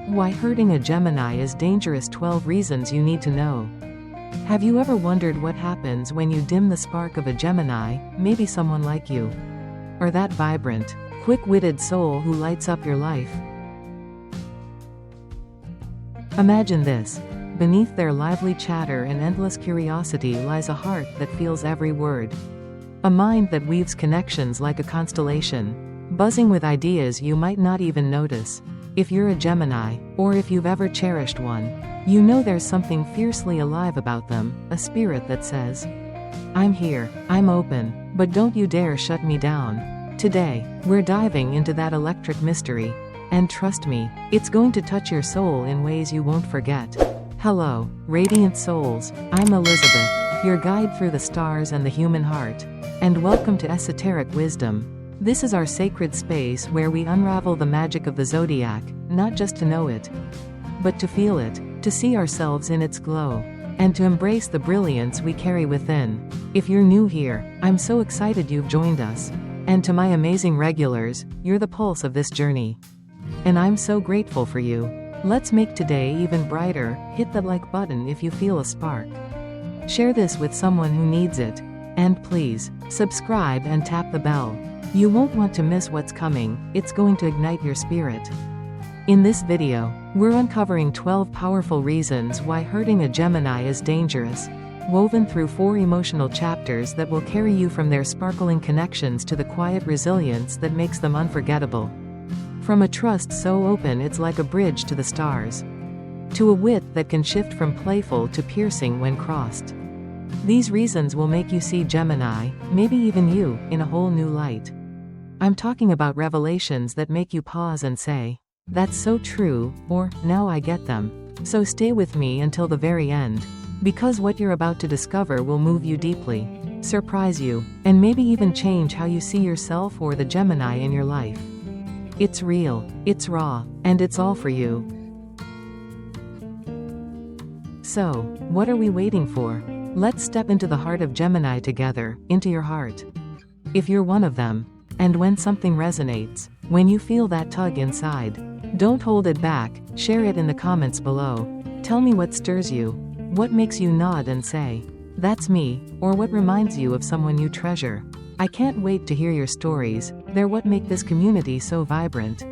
Why hurting a Gemini is dangerous. 12 reasons you need to know. Have you ever wondered what happens when you dim the spark of a Gemini, maybe someone like you? Or that vibrant, quick-witted soul who lights up your life? Imagine this. Beneath their lively chatter and endless curiosity lies a heart that feels every word. A mind that weaves connections like a constellation, buzzing with ideas you might not even notice. If you're a Gemini, or if you've ever cherished one, you know there's something fiercely alive about them, a spirit that says, "I'm here, I'm open, but don't you dare shut me down." Today, we're diving into that electric mystery. And trust me, it's going to touch your soul in ways you won't forget. Hello, radiant souls, I'm Elizabeth, your guide through the stars and the human heart. And welcome to Esoteric Wisdom. This is our sacred space where we unravel the magic of the Zodiac, not just to know it, but to feel it, to see ourselves in its glow, and to embrace the brilliance we carry within. If you're new here, I'm so excited you've joined us. And to my amazing regulars, you're the pulse of this journey. And I'm so grateful for you. Let's make today even brighter. Hit the like button if you feel a spark. Share this with someone who needs it. And please, subscribe and tap the bell. You won't want to miss what's coming, it's going to ignite your spirit. In this video, we're uncovering 12 powerful reasons why hurting a Gemini is dangerous, woven through 4 emotional chapters that will carry you from their sparkling connections to the quiet resilience that makes them unforgettable. From a trust so open it's like a bridge to the stars, to a wit that can shift from playful to piercing when crossed. These reasons will make you see Gemini, maybe even you, in a whole new light. I'm talking about revelations that make you pause and say, "That's so true," or "Now I get them." So stay with me until the very end, because what you're about to discover will move you deeply, surprise you, and maybe even change how you see yourself or the Gemini in your life. It's real, it's raw, and it's all for you. So, what are we waiting for? Let's step into the heart of Gemini together, into your heart. If you're one of them, and when something resonates, when you feel that tug inside, don't hold it back, share it in the comments below. Tell me what stirs you, what makes you nod and say, "That's me," or what reminds you of someone you treasure. I can't wait to hear your stories, they're what make this community so vibrant.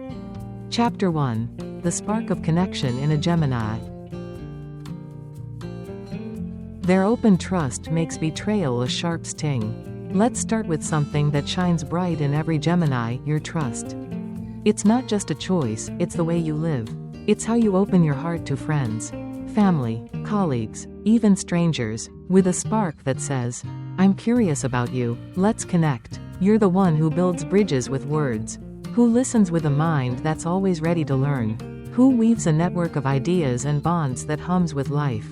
Chapter 1. The Spark of Connection in a Gemini. Their open trust makes betrayal a sharp sting. Let's start with something that shines bright in every Gemini, your trust. It's not just a choice, it's the way you live. It's how you open your heart to friends, family, colleagues, even strangers, with a spark that says, "I'm curious about you, let's connect." You're the one who builds bridges with words, who listens with a mind that's always ready to learn, who weaves a network of ideas and bonds that hums with life.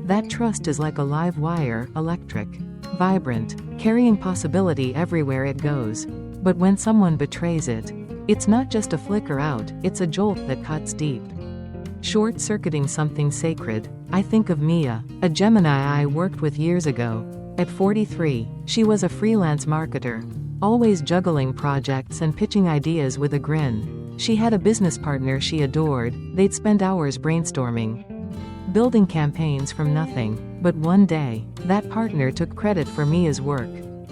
That trust is like a live wire, electric, vibrant, carrying possibility everywhere it goes. But when someone betrays it, it's not just a flicker out, it's a jolt that cuts deep, short-circuiting something sacred. I think of Mia, a Gemini I worked with years ago. At 43, she was a freelance marketer, always juggling projects and pitching ideas with a grin. She had a business partner she adored, they'd spend hours brainstorming, building campaigns from nothing. But one day, that partner took credit for Mia's work,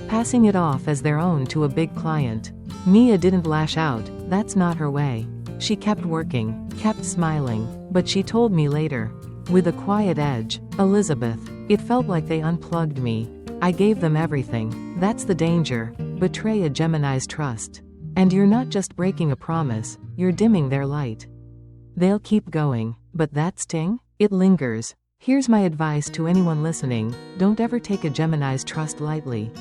passing it off as their own to a big client. Mia didn't lash out, that's not her way. She kept working, kept smiling, but she told me later, with a quiet edge, "Elizabeth, it felt like they unplugged me. I gave them everything." That's the danger. Betray a Gemini's trust. And you're not just breaking a promise, you're dimming their light. They'll keep going, but that sting? It lingers. Here's my advice to anyone listening, don't ever take a Gemini's trust lightly.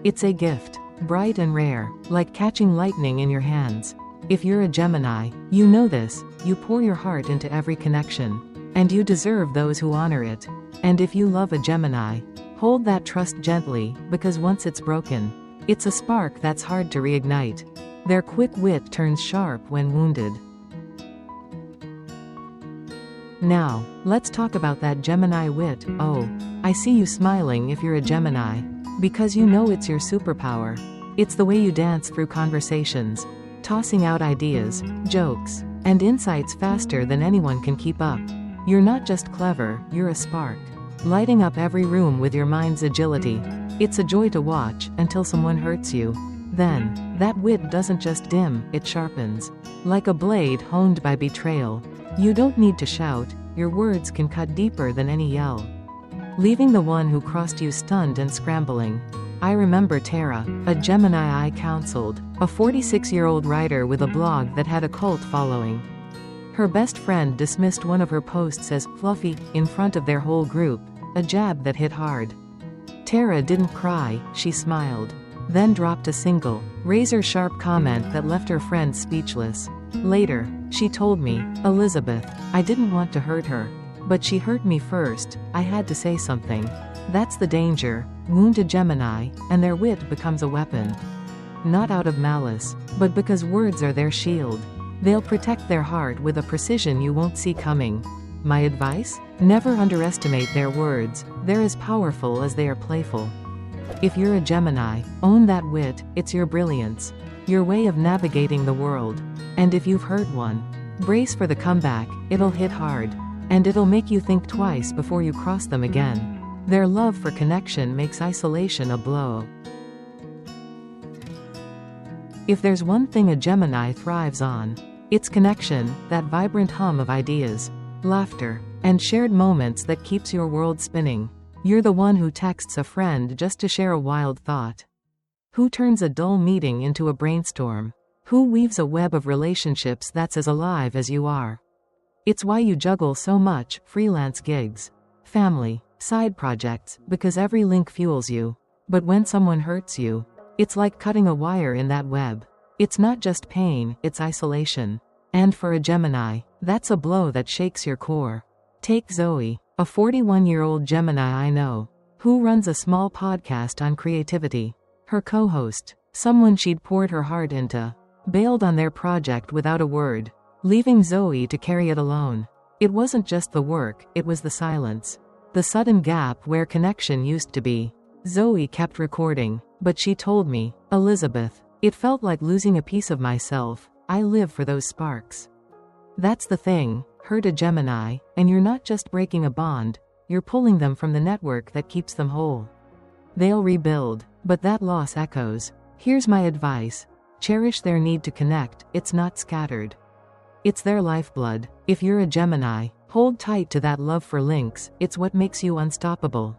It's a gift, bright and rare, like catching lightning in your hands. If you're a Gemini, you know this, you pour your heart into every connection. And you deserve those who honor it. And if you love a Gemini, hold that trust gently, because once it's broken, it's a spark that's hard to reignite. Their quick wit turns sharp when wounded. Now, let's talk about that Gemini wit. Oh, I see you smiling if you're a Gemini. Because you know it's your superpower. It's the way you dance through conversations, tossing out ideas, jokes, and insights faster than anyone can keep up. You're not just clever, you're a spark, lighting up every room with your mind's agility. It's a joy to watch, until someone hurts you. Then, that wit doesn't just dim, it sharpens. Like a blade honed by betrayal. You don't need to shout, your words can cut deeper than any yell, leaving the one who crossed you stunned and scrambling. I remember Tara, a Gemini I counseled, a 46-year-old writer with a blog that had a cult following. Her best friend dismissed one of her posts as fluffy in front of their whole group, a jab that hit hard. Tara didn't cry, she smiled, then dropped a single, razor-sharp comment that left her friend speechless. Later, she told me, "Elizabeth, I didn't want to hurt her, but she hurt me first, I had to say something." That's the danger. Wound a Gemini, and their wit becomes a weapon. Not out of malice, but because words are their shield. They'll protect their heart with a precision you won't see coming. My advice? Never underestimate their words, they're as powerful as they are playful. If you're a Gemini, own that wit, it's your brilliance, your way of navigating the world. And if you've hurt one, brace for the comeback, it'll hit hard. And it'll make you think twice before you cross them again. Their love for connection makes isolation a blow. If there's one thing a Gemini thrives on, it's connection, that vibrant hum of ideas, laughter, and shared moments that keeps your world spinning. You're the one who texts a friend just to share a wild thought. Who turns a dull meeting into a brainstorm? Who weaves a web of relationships that's as alive as you are? It's why you juggle so much, freelance gigs, family, side projects, because every link fuels you. But when someone hurts you, it's like cutting a wire in that web. It's not just pain, it's isolation. And for a Gemini, that's a blow that shakes your core. Take Zoe, a 41-year-old Gemini I know, who runs a small podcast on creativity. Her co-host, someone she'd poured her heart into, bailed on their project without a word, leaving Zoe to carry it alone. It wasn't just the work, it was the silence. The sudden gap where connection used to be. Zoe kept recording, but she told me, "Elizabeth, it felt like losing a piece of myself. I live for those sparks." That's the thing, hurt a Gemini, and you're not just breaking a bond, you're pulling them from the network that keeps them whole. They'll rebuild, but that loss echoes. Here's my advice. Cherish their need to connect, it's not scattered. It's their lifeblood. If you're a Gemini, hold tight to that love for links, it's what makes you unstoppable.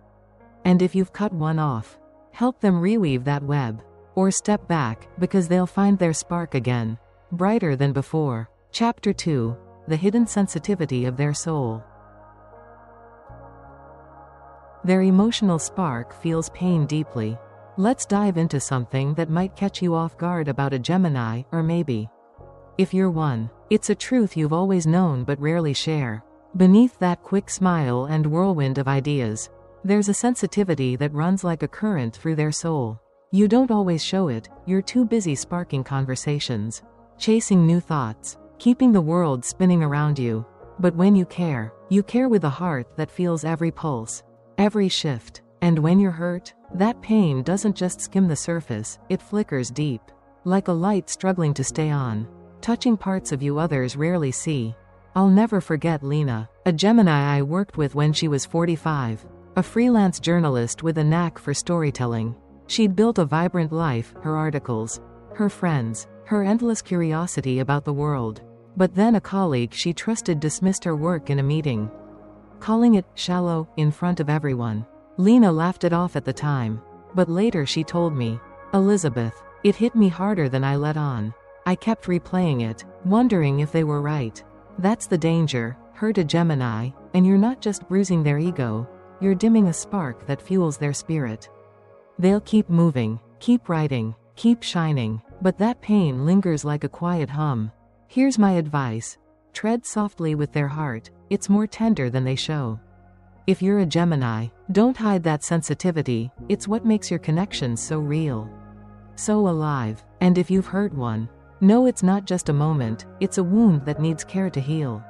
And if you've cut one off, help them reweave that web. Or step back, because they'll find their spark again, brighter than before. Chapter 2. The hidden sensitivity of their soul. Their emotional spark feels pain deeply. Let's dive into something that might catch you off guard about a Gemini, or maybe, if you're one, it's a truth you've always known but rarely share. Beneath that quick smile and whirlwind of ideas, there's a sensitivity that runs like a current through their soul. You don't always show it, you're too busy sparking conversations, chasing new thoughts, keeping the world spinning around you. But when you care with a heart that feels every pulse, every shift. And when you're hurt, that pain doesn't just skim the surface, it flickers deep, like a light struggling to stay on, touching parts of you others rarely see. I'll never forget Lena, a Gemini I worked with when she was 45, a freelance journalist with a knack for storytelling. She'd built a vibrant life, her articles, her friends, her endless curiosity about the world. But then a colleague she trusted dismissed her work in a meeting, calling it shallow in front of everyone. Lena laughed it off at the time, but later she told me, "Elizabeth, it hit me harder than I let on. I kept replaying it, wondering if they were right." That's the danger. Hurt a Gemini, and you're not just bruising their ego, you're dimming a spark that fuels their spirit. They'll keep moving, keep writing, keep shining, but that pain lingers like a quiet hum. Here's my advice. Tread softly with their heart, it's more tender than they show. If you're a Gemini, don't hide that sensitivity, it's what makes your connections so real, so alive. And if you've hurt one, know it's not just a moment, it's a wound that needs care to heal.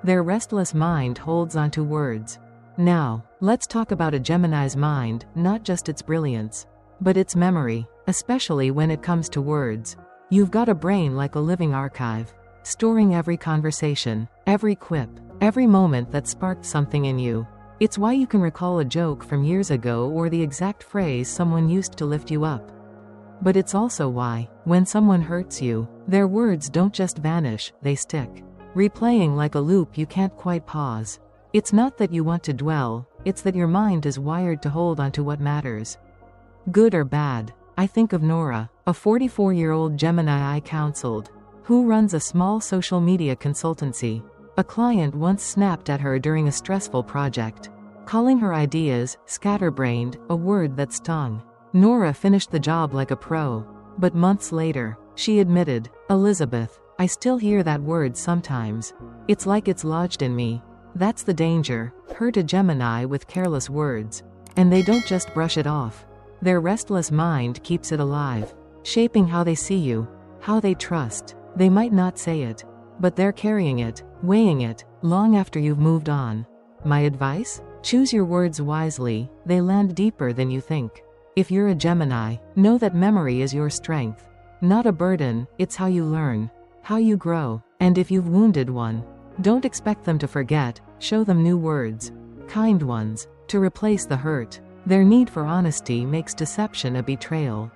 Their restless mind holds onto words. Now, let's talk about a Gemini's mind, not just its brilliance, but its memory, especially when it comes to words. You've got a brain like a living archive. storing every conversation, every quip, every moment that sparked something in you. It's why you can recall a joke from years ago or the exact phrase someone used to lift you up. But it's also why, when someone hurts you, their words don't just vanish, they stick, replaying like a loop you can't quite pause. It's not that you want to dwell, it's that your mind is wired to hold onto what matters. Good or bad. I think of Nora, a 44-year-old Gemini I counseled, who runs a small social media consultancy. A client once snapped at her during a stressful project, calling her ideas scatterbrained, a word that stung. Nora finished the job like a pro. But months later, she admitted, "Elizabeth, I still hear that word sometimes. It's like it's lodged in me." That's the danger. Hurt a Gemini with careless words. And they don't just brush it off. Their restless mind keeps it alive, shaping how they see you, how they trust. They might not say it, but they're carrying it, weighing it, long after you've moved on. My advice? Choose your words wisely, they land deeper than you think. If you're a Gemini, know that memory is your strength. Not a burden, it's how you learn, how you grow. And if you've wounded one, don't expect them to forget, show them new words, kind ones, to replace the hurt. Their need for honesty makes deception a betrayal.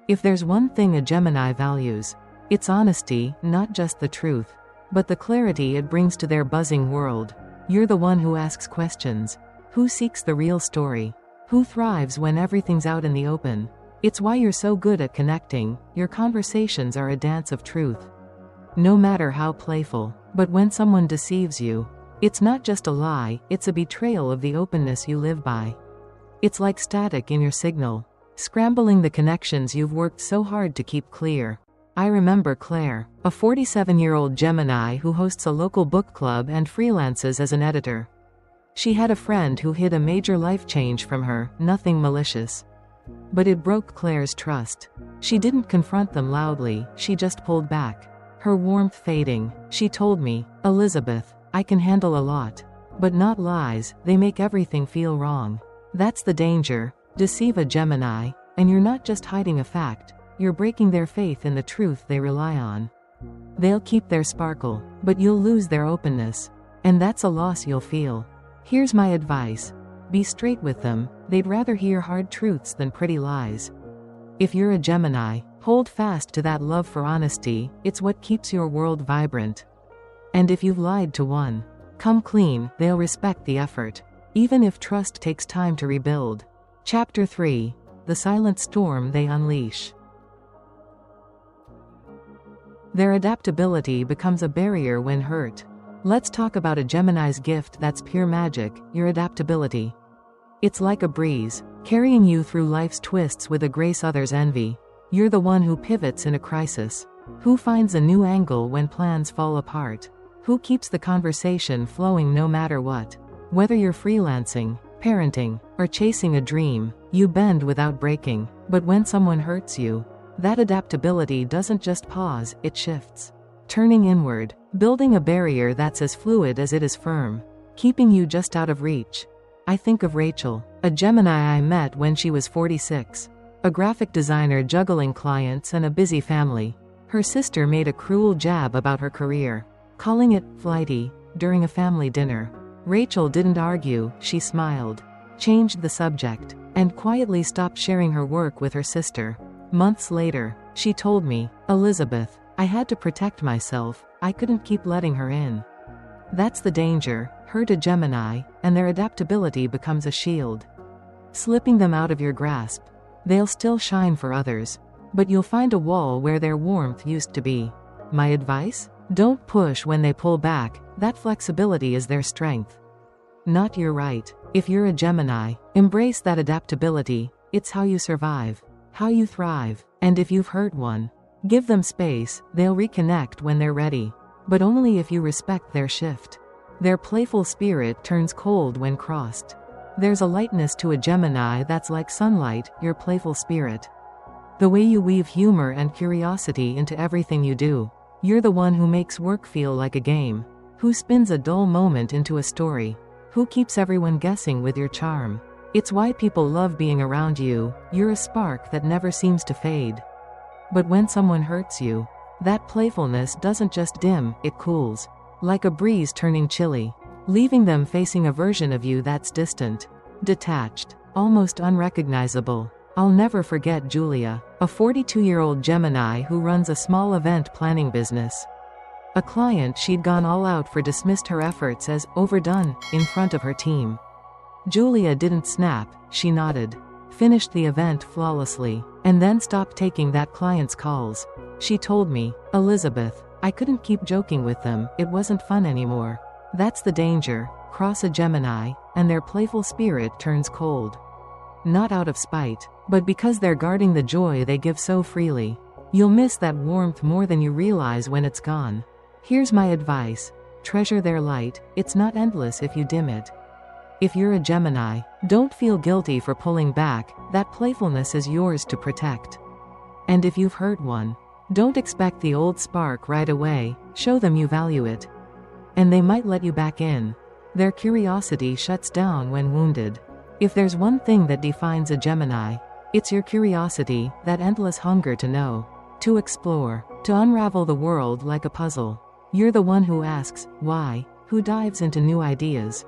If there's one thing a Gemini values, it's honesty, not just the truth, but the clarity it brings to their buzzing world. You're the one who asks questions, who seeks the real story, who thrives when everything's out in the open. It's why you're so good at connecting. Your conversations are a dance of truth, no matter how playful. But when someone deceives you, it's not just a lie, it's a betrayal of the openness you live by. It's like static in your signal, scrambling the connections you've worked so hard to keep clear. I remember Claire, a 47-year-old Gemini who hosts a local book club and freelances as an editor. She had a friend who hid a major life change from her, nothing malicious. But it broke Claire's trust. She didn't confront them loudly, she just pulled back. Her warmth fading, she told me, "Elizabeth, I can handle a lot. But not lies, they make everything feel wrong." That's the danger. Deceive a Gemini, and you're not just hiding a fact, you're breaking their faith in the truth they rely on. They'll keep their sparkle, but you'll lose their openness. And that's a loss you'll feel. Here's my advice. Be straight with them, they'd rather hear hard truths than pretty lies. If you're a Gemini, hold fast to that love for honesty, it's what keeps your world vibrant. And if you've lied to one, come clean, they'll respect the effort, even if trust takes time to rebuild. Chapter 3. The Silent Storm They Unleash. Their adaptability becomes a barrier when hurt. Let's talk about a Gemini's gift that's pure magic, your adaptability. It's like a breeze, carrying you through life's twists with a grace others envy. You're the one who pivots in a crisis, who finds a new angle when plans fall apart, who keeps the conversation flowing no matter what. Whether you're freelancing, parenting, or chasing a dream, you bend without breaking. But when someone hurts you, that adaptability doesn't just pause, it shifts, turning inward, building a barrier that's as fluid as it is firm, keeping you just out of reach. I think of Rachel, a Gemini I met when she was 46, a graphic designer juggling clients and a busy family. Her sister made a cruel jab about her career, calling it flighty, during a family dinner. Rachel didn't argue, she smiled, changed the subject, and quietly stopped sharing her work with her sister. Months later, she told me, "Elizabeth, I had to protect myself, I couldn't keep letting her in." That's the danger. Hurt a Gemini, and their adaptability becomes a shield, slipping them out of your grasp. They'll still shine for others, but you'll find a wall where their warmth used to be. My advice? Don't push when they pull back, that flexibility is their strength, not your right. If you're a Gemini, embrace that adaptability, it's how you survive, how you thrive. And if you've hurt one, give them space, they'll reconnect when they're ready. But only if you respect their shift. Their playful spirit turns cold when crossed. There's a lightness to a Gemini that's like sunlight, your playful spirit. The way you weave humor and curiosity into everything you do. You're the one who makes work feel like a game, who spins a dull moment into a story, who keeps everyone guessing with your charm. It's why people love being around you, you're a spark that never seems to fade. But when someone hurts you, that playfulness doesn't just dim, it cools. Like a breeze turning chilly, leaving them facing a version of you that's distant, detached, almost unrecognizable. I'll never forget Julia, a 42-year-old Gemini who runs a small event planning business. A client she'd gone all out for dismissed her efforts as overdone in front of her team. Julia didn't snap, she nodded, finished the event flawlessly, and then stopped taking that client's calls. She told me, "Elizabeth, I couldn't keep joking with them, it wasn't fun anymore." That's the danger. Cross a Gemini, and their playful spirit turns cold. Not out of spite, but because they're guarding the joy they give so freely. You'll miss that warmth more than you realize when it's gone. Here's my advice. Treasure their light, it's not endless if you dim it. If you're a Gemini, don't feel guilty for pulling back, that playfulness is yours to protect. And if you've hurt one, don't expect the old spark right away, show them you value it. And they might let you back in. Their curiosity shuts down when wounded. If there's one thing that defines a Gemini, it's your curiosity, that endless hunger to know, to explore, to unravel the world like a puzzle. You're the one who asks, why, who dives into new ideas,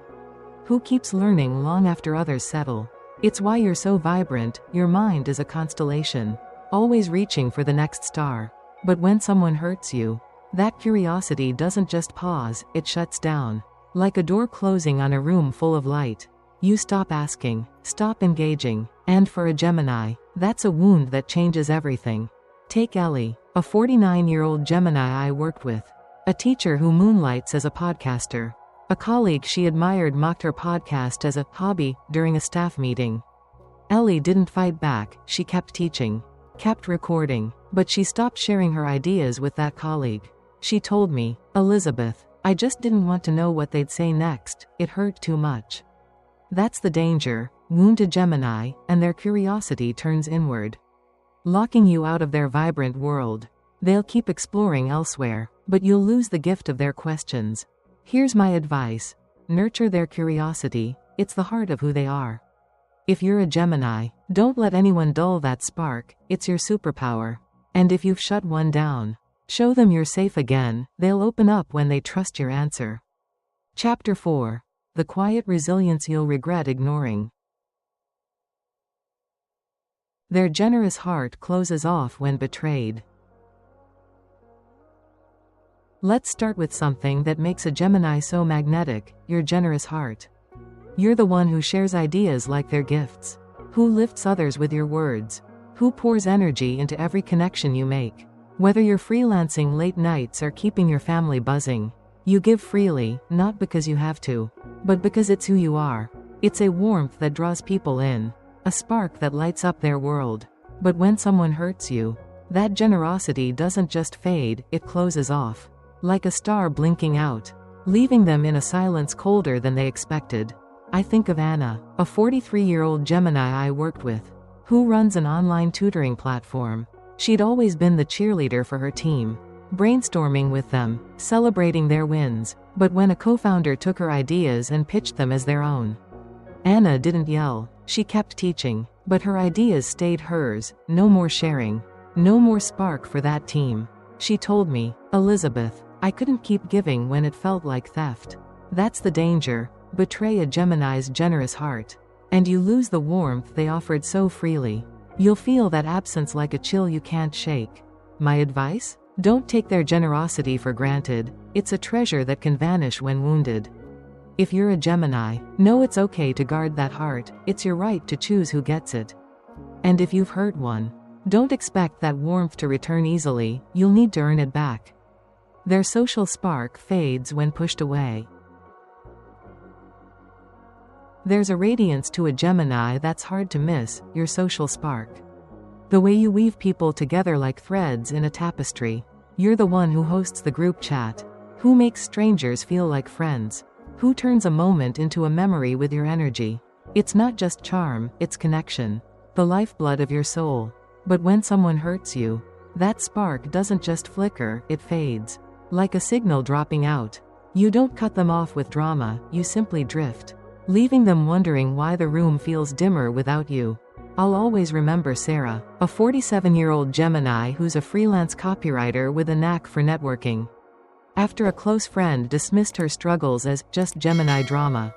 who keeps learning long after others settle. It's why you're so vibrant, your mind is a constellation, always reaching for the next star. But when someone hurts you, that curiosity doesn't just pause, it shuts down. Like a door closing on a room full of light. You stop asking, stop engaging, and for a Gemini, that's a wound that changes everything. Take Ellie, a 49-year-old Gemini I worked with. A teacher who moonlights as a podcaster. A colleague she admired mocked her podcast as a hobby during a staff meeting. Ellie didn't fight back, she kept teaching, kept recording, but she stopped sharing her ideas with that colleague. She told me, "Elizabeth, I just didn't want to know what they'd say next, it hurt too much." That's the danger. Wound a Gemini, and their curiosity turns inward, locking you out of their vibrant world. They'll keep exploring elsewhere, but you'll lose the gift of their questions. Here's my advice. Nurture their curiosity, it's the heart of who they are. If you're a Gemini, don't let anyone dull that spark, it's your superpower. And if you've shut one down, show them you're safe again, they'll open up when they trust your answer. Chapter 4. The quiet resilience you'll regret ignoring. Their generous heart closes off when betrayed. Let's start with something that makes a Gemini so magnetic, your generous heart. You're the one who shares ideas like they're gifts, who lifts others with your words, who pours energy into every connection you make. Whether you're freelancing late nights or keeping your family buzzing, you give freely, not because you have to, but because it's who you are. It's a warmth that draws people in, a spark that lights up their world. But when someone hurts you, that generosity doesn't just fade, it closes off, like a star blinking out, leaving them in a silence colder than they expected. I think of Anna, a 43-year-old Gemini I worked with, who runs an online tutoring platform. She'd always been the cheerleader for her team, brainstorming with them, celebrating their wins. But when a co-founder took her ideas and pitched them as their own, Anna didn't yell, she kept teaching, but her ideas stayed hers. No more sharing, no more spark for that team. She told me, "Elizabeth, I couldn't keep giving when it felt like theft." That's the danger. Betray a Gemini's generous heart, and you lose the warmth they offered so freely. You'll feel that absence like a chill you can't shake. My advice? Don't take their generosity for granted, it's a treasure that can vanish when wounded. If you're a Gemini, know it's okay to guard that heart, it's your right to choose who gets it. And if you've hurt one, don't expect that warmth to return easily, you'll need to earn it back. Their social spark fades when pushed away. There's a radiance to a Gemini that's hard to miss, your social spark. The way you weave people together like threads in a tapestry. You're the one who hosts the group chat, who makes strangers feel like friends, who turns a moment into a memory with your energy. It's not just charm, it's connection, the lifeblood of your soul. But when someone hurts you, that spark doesn't just flicker, it fades, like a signal dropping out. You don't cut them off with drama, you simply drift, leaving them wondering why the room feels dimmer without you. I'll always remember Sarah, a 47-year-old Gemini who's a freelance copywriter with a knack for networking. After a close friend dismissed her struggles as just Gemini drama,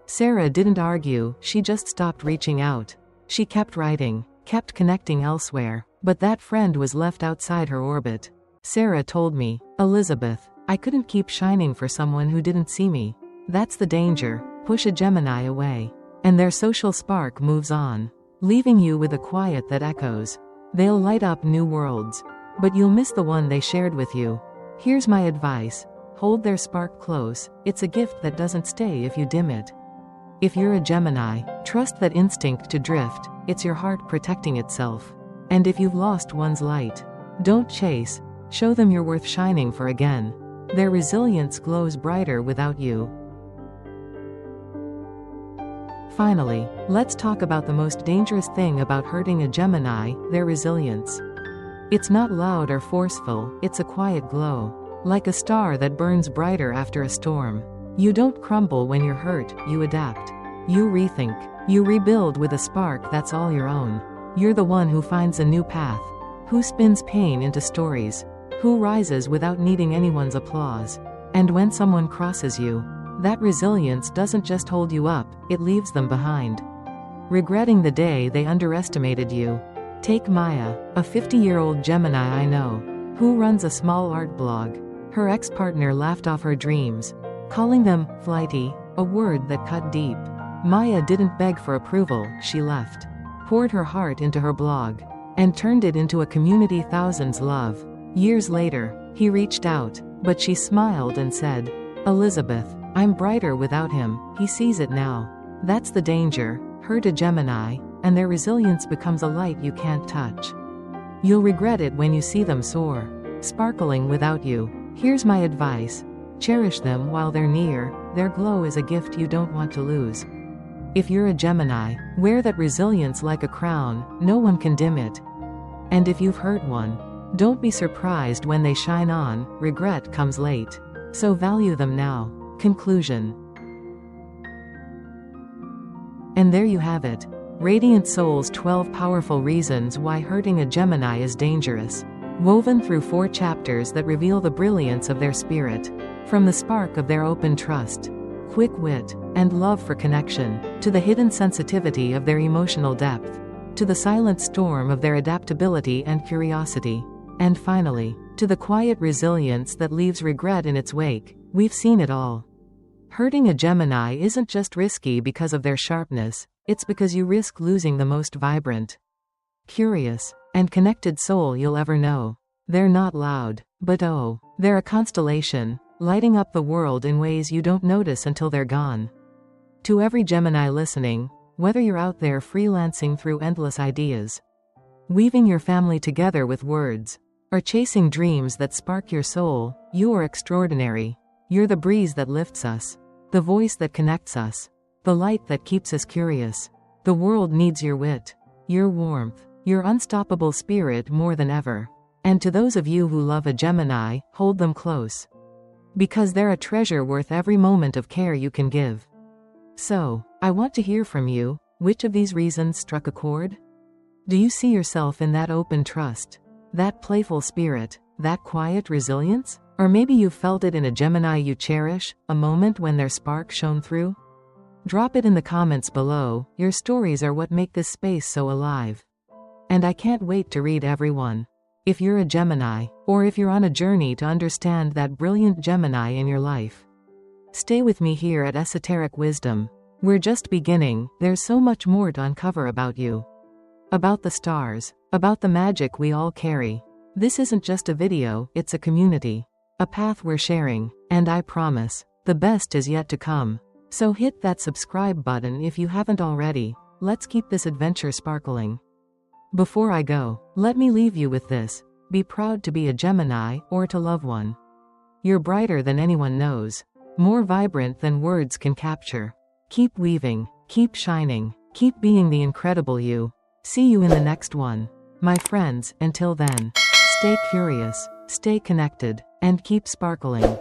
Sarah didn't argue, she just stopped reaching out. She kept writing, kept connecting elsewhere, but that friend was left outside her orbit. Sarah told me, "Elizabeth, I couldn't keep shining for someone who didn't see me. That's the danger. Push a Gemini away, and their social spark moves on, leaving you with a quiet that echoes. They'll light up new worlds, but you'll miss the one they shared with you. Here's my advice. Hold their spark close. It's a gift that doesn't stay if you dim it." If you're a Gemini, trust that instinct to drift. It's your heart protecting itself. And if you've lost one's light, don't chase. Show them you're worth shining for again. Their resilience glows brighter without you. Finally, let's talk about the most dangerous thing about hurting a Gemini, their resilience. It's not loud or forceful, it's a quiet glow. Like a star that burns brighter after a storm. You don't crumble when you're hurt, you adapt. You rethink. You rebuild with a spark that's all your own. You're the one who finds a new path. Who spins pain into stories. Who rises without needing anyone's applause. And when someone crosses you, that resilience doesn't just hold you up, it leaves them behind, regretting the day they underestimated you. Take Maya, a 50-year-old Gemini I know, who runs a small art blog. Her ex-partner laughed off her dreams, calling them flighty, a word that cut deep. Maya didn't beg for approval, she left, poured her heart into her blog, and turned it into a community thousands love. Years later, he reached out, but she smiled and said, "Elizabeth, I'm brighter without him." He sees it now. That's the danger. Hurt a Gemini, and their resilience becomes a light you can't touch. You'll regret it when you see them soar, sparkling without you. Here's my advice. Cherish them while they're near. Their glow is a gift you don't want to lose. If you're a Gemini, wear that resilience like a crown. No one can dim it. And if you've hurt one, don't be surprised when they shine on. Regret comes late. So value them now. Conclusion. And there you have it. Radiant Soul's 12 powerful reasons why hurting a Gemini is dangerous. Woven through 4 chapters that reveal the brilliance of their spirit. From the spark of their open trust, quick wit, and love for connection, to the hidden sensitivity of their emotional depth, to the silent storm of their adaptability and curiosity, and finally, to the quiet resilience that leaves regret in its wake. We've seen it all. Hurting a Gemini isn't just risky because of their sharpness, it's because you risk losing the most vibrant, curious, and connected soul you'll ever know. They're not loud, but oh, they're a constellation, lighting up the world in ways you don't notice until they're gone. To every Gemini listening, whether you're out there freelancing through endless ideas, weaving your family together with words, or chasing dreams that spark your soul, you are extraordinary. You're the breeze that lifts us, the voice that connects us, the light that keeps us curious. The world needs your wit, your warmth, your unstoppable spirit more than ever. And to those of you who love a Gemini, hold them close. Because they're a treasure worth every moment of care you can give. So, I want to hear from you. Which of these reasons struck a chord? Do you see yourself in that open trust, that playful spirit, that quiet resilience? Or maybe you've felt it in a Gemini you cherish, a moment when their spark shone through? Drop it in the comments below. Your stories are what make this space so alive. And I can't wait to read every one. If you're a Gemini, or if you're on a journey to understand that brilliant Gemini in your life, stay with me here at Esoteric Wisdom. We're just beginning. There's so much more to uncover about you. About the stars. About the magic we all carry. This isn't just a video, it's a community. A path we're sharing, and I promise, the best is yet to come. So hit that subscribe button if you haven't already. Let's keep this adventure sparkling. Before I go, let me leave you with this. Be proud to be a Gemini, or to love one. You're brighter than anyone knows. More vibrant than words can capture. Keep weaving, keep shining, keep being the incredible you. See you in the next one. My friends, until then, stay curious, stay connected, and keep sparkling.